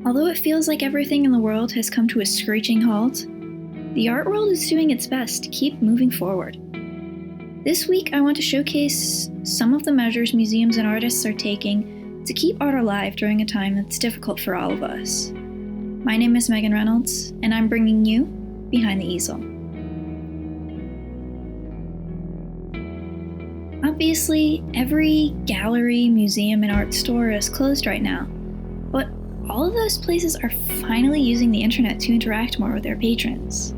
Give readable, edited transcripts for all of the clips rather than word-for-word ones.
Although it feels like everything in the world has come to a screeching halt, the art world is doing its best to keep moving forward. This week, I want to showcase some of the measures museums and artists are taking to keep art alive during a time that's difficult for all of us. My name is Megan Reynolds, and I'm bringing you Behind the Easel. Obviously, every gallery, museum, and art store is closed right now, but all of those places are finally using the internet to interact more with their patrons.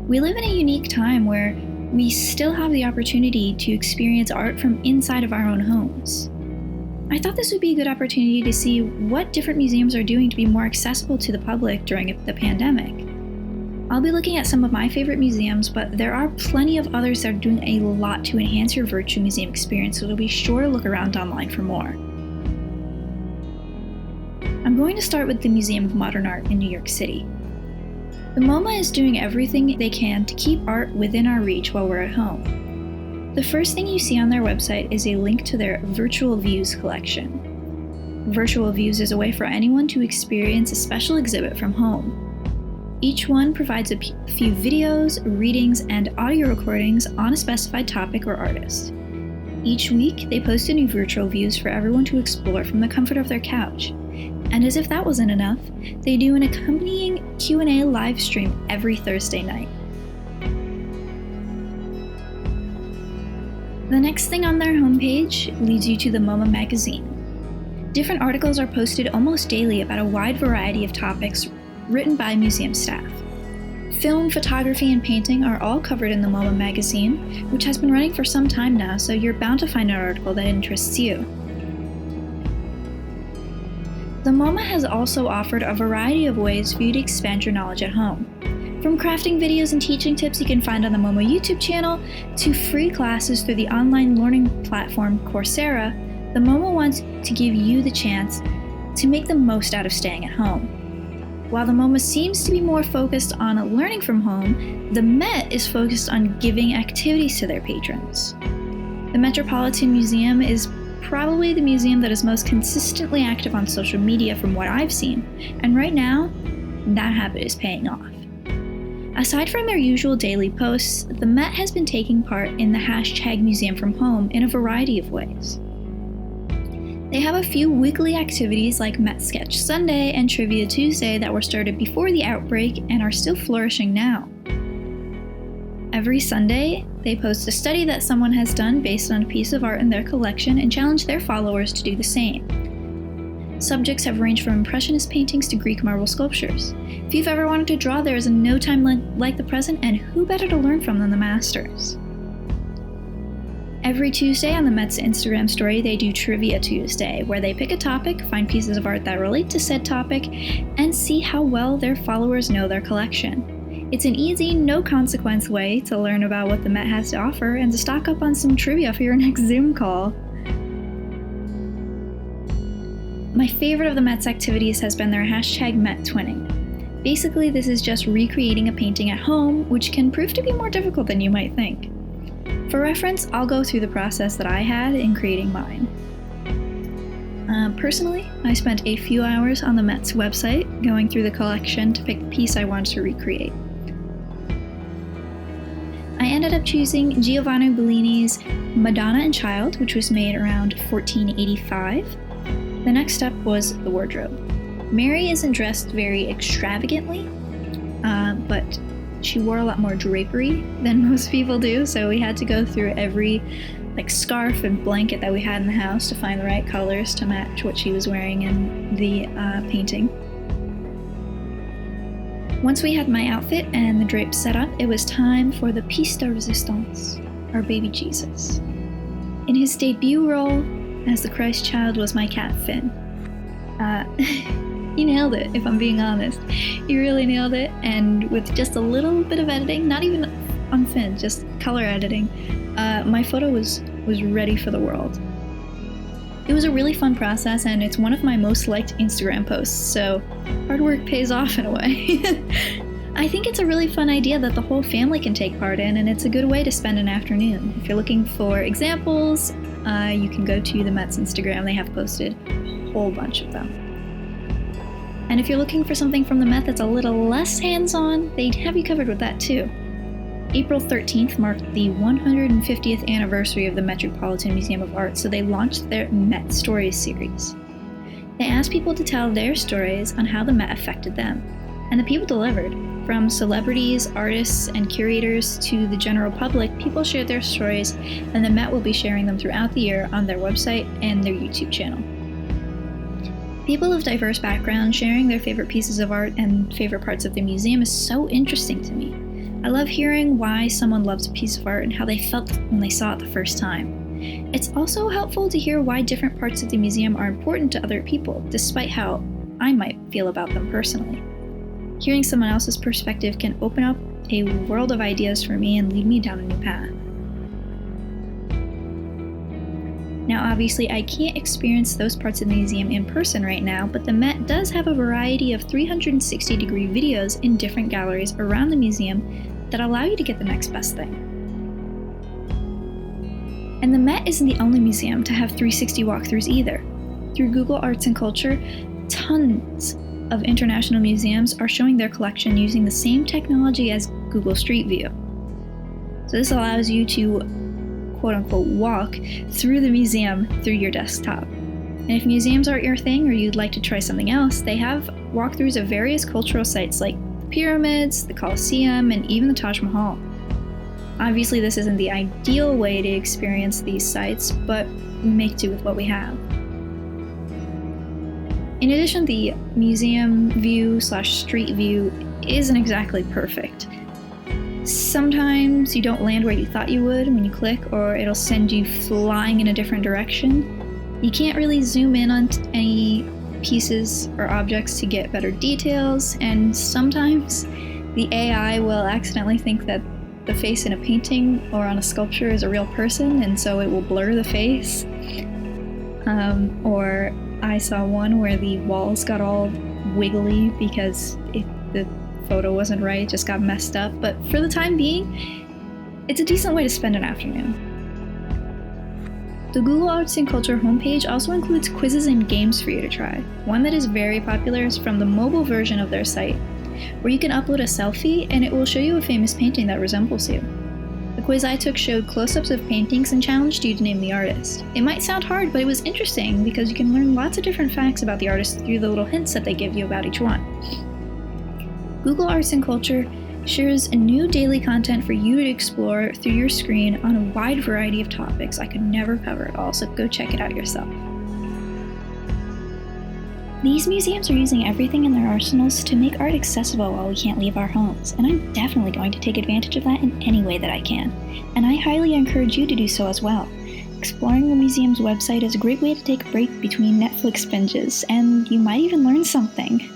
We live in a unique time where we still have the opportunity to experience art from inside of our own homes. I thought this would be a good opportunity to see what different museums are doing to be more accessible to the public during the pandemic. I'll be looking at some of my favorite museums, but there are plenty of others that are doing a lot to enhance your virtual museum experience, so be sure to look around online for more. I'm going to start with the Museum of Modern Art in New York City. The MoMA is doing everything they can to keep art within our reach while we're at home. The first thing you see on their website is a link to their Virtual Views collection. Virtual Views is a way for anyone to experience a special exhibit from home. Each one provides a few videos, readings, and audio recordings on a specified topic or artist. Each week, they post a new Virtual Views for everyone to explore from the comfort of their couch. And as if that wasn't enough, they do an accompanying Q&A live stream every Thursday night. The next thing on their homepage leads you to the MoMA magazine. Different articles are posted almost daily about a wide variety of topics written by museum staff. Film, photography, and painting are all covered in the MoMA magazine, which has been running for some time now, so you're bound to find an article that interests you. The MoMA has also offered a variety of ways for you to expand your knowledge at home. From crafting videos and teaching tips you can find on the MoMA YouTube channel, to free classes through the online learning platform Coursera, the MoMA wants to give you the chance to make the most out of staying at home. While the MoMA seems to be more focused on learning from home, the Met is focused on giving activities to their patrons. The Metropolitan Museum is probably the museum that is most consistently active on social media from what I've seen, and right now, that habit is paying off. Aside from their usual daily posts, the Met has been taking part in the hashtag Museum from Home in a variety of ways. They have a few weekly activities like Met Sketch Sunday and Trivia Tuesday that were started before the outbreak and are still flourishing now. Every Sunday, they post a study that someone has done based on a piece of art in their collection and challenge their followers to do the same. Subjects have ranged from Impressionist paintings to Greek marble sculptures. If you've ever wanted to draw, there is no time like the present, and who better to learn from than the masters? Every Tuesday on the Met's Instagram story, they do Trivia Tuesday, where they pick a topic, find pieces of art that relate to said topic, and see how well their followers know their collection. It's an easy, no-consequence way to learn about what the Met has to offer and to stock up on some trivia for your next Zoom call. My favorite of the Met's activities has been their hashtag Met Twinning. Basically, this is just recreating a painting at home, which can prove to be more difficult than you might think. For reference, I'll go through the process that I had in creating mine. Personally, I spent a few hours on the Met's website going through the collection to pick the piece I wanted to recreate. I ended up choosing Giovanni Bellini's Madonna and Child, which was made around 1485. The next step was the wardrobe. Mary isn't dressed very extravagantly, but she wore a lot more drapery than most people do, so we had to go through every scarf and blanket that we had in the house to find the right colors to match what she was wearing in the painting. Once we had my outfit and the drapes set up, it was time for the piece de resistance, our baby Jesus. In his debut role as the Christ child was my cat Finn. He nailed it, if I'm being honest. He really nailed it, and with just a little bit of editing, not even on Finn, just color editing, my photo was ready for the world. It was a really fun process, and it's one of my most liked Instagram posts, so hard work pays off in a way. I think it's a really fun idea that the whole family can take part in, and it's a good way to spend an afternoon. If you're looking for examples, you can go to the Met's Instagram. They have posted a whole bunch of them. And if you're looking for something from the Met that's a little less hands-on, they'd have you covered with that too. April 13th marked the 150th anniversary of the Metropolitan Museum of Art, so they launched their Met Stories series. They asked people to tell their stories on how the Met affected them, and the people delivered. From celebrities, artists, and curators to the general public, people shared their stories, and the Met will be sharing them throughout the year on their website and their YouTube channel. People of diverse backgrounds sharing their favorite pieces of art and favorite parts of the museum is so interesting to me. I love hearing why someone loves a piece of art and how they felt when they saw it the first time. It's also helpful to hear why different parts of the museum are important to other people, despite how I might feel about them personally. Hearing someone else's perspective can open up a world of ideas for me and lead me down a new path. Now, obviously, I can't experience those parts of the museum in person right now, but the Met does have a variety of 360-degree videos in different galleries around the museum that allow you to get the next best thing. And the Met isn't the only museum to have 360 walkthroughs either. Through Google Arts and Culture, tons of international museums are showing their collection using the same technology as Google Street View. So this allows you to quote-unquote walk through the museum through your desktop. And if museums aren't your thing or you'd like to try something else, they have walkthroughs of various cultural sites like the pyramids, the Colosseum, and even the Taj Mahal. Obviously, this isn't the ideal way to experience these sites, but we make do with what we have. In addition, the museum view/street view isn't exactly perfect. Sometimes you don't land where you thought you would when you click, or it'll send you flying in a different direction. You can't really zoom in on any pieces or objects to get better details, and sometimes the AI will accidentally think that the face in a painting or on a sculpture is a real person, and so it will blur the face. Or I saw one where the walls got all wiggly because the photo wasn't right, it just got messed up. But for the time being, it's a decent way to spend an afternoon. The Google Arts and Culture homepage also includes quizzes and games for you to try. One that is very popular is from the mobile version of their site, where you can upload a selfie and it will show you a famous painting that resembles you. The quiz I took showed close-ups of paintings and challenged you to name the artist. It might sound hard, but it was interesting because you can learn lots of different facts about the artist through the little hints that they give you about each one. Google Arts and Culture shares new daily content for you to explore through your screen on a wide variety of topics. I could never cover it all, so go check it out yourself. These museums are using everything in their arsenals to make art accessible while we can't leave our homes, and I'm definitely going to take advantage of that in any way that I can. And I highly encourage you to do so as well. Exploring the museum's website is a great way to take a break between Netflix binges, and you might even learn something.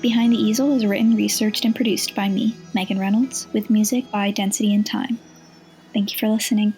Behind the Easel is written, researched, and produced by me, Megan Reynolds, with music by Density and Time. Thank you for listening.